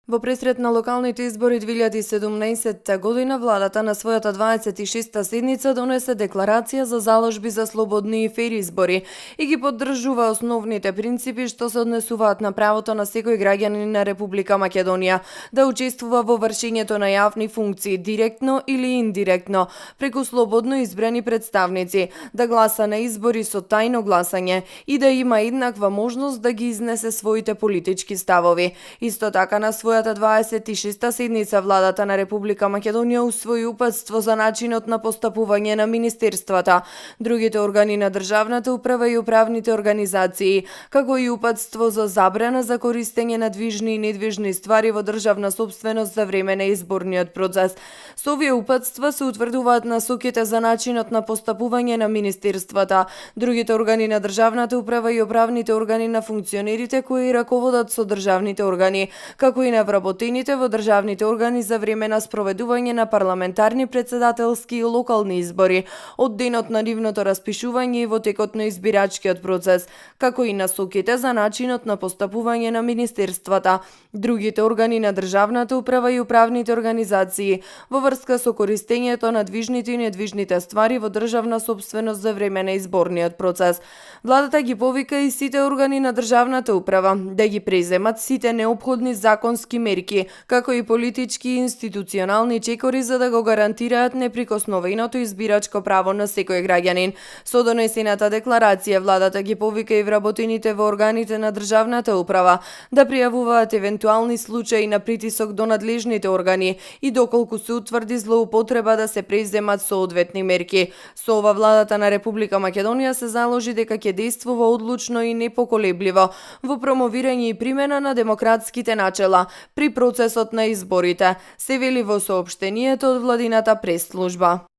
Во пресред на локалните избори 2017 година, владата на својата 26-та седница донесе декларација за заложби за слободни и фер избори и ги поддржува основните принципи што се однесуваат на правото на секој граѓанин на Република Македонија да учествува во вршењето на јавни функции директно или индиректно преку слободно избрани представници, да гласа на избори со тајно гласање и да има еднаква можност да ги изнесе своите политички ставови. Исто така на својата 26-та седница владата на Република Македонија усвои упатство за начинот на постапување на министерствата, другите органи на државната управа и управните организации, како и упатство за забрана за користење на движни и недвижни ствари во државна собственост за време на изборниот процес. Со овие упатства се утврдуваат насоките за начинот на постапување на министерствата, другите органи на државната управа и управните органи на функционерите кои раководат со државните органи, како и на вработените во државните органи за време на спроведување на парламентарни, председателски и локални избори, од денот на нивното распишување и во текот на избирачкиот процес, како и насоките за начинот на постапување на министерствата, другите органи на државната управа и управните организации во врска со користењето на движните и недвижните ствари во државна собственост за време на изборниот процес. Владата ги повика и сите органи на државната управа да ги преземат сите неопходни законски мерки, како и политички и институционални чекори за да го гарантираат неприкосновеното избирачко право на секој граѓанин. Со донесената декларација владата ги повика и вработените во органите на државната управа да пријавуваат евентуални случаи на притисок до надлежните органи и доколку се утврди злоупотреба да се преземат соодветни мерки. Со ова владата на Република Македонија се заложи дека ќе действува одлучно и непоколебливо во промовирање и примена на демократските начела при процесот на изборите, се вели во соопштението од владината прес-служба.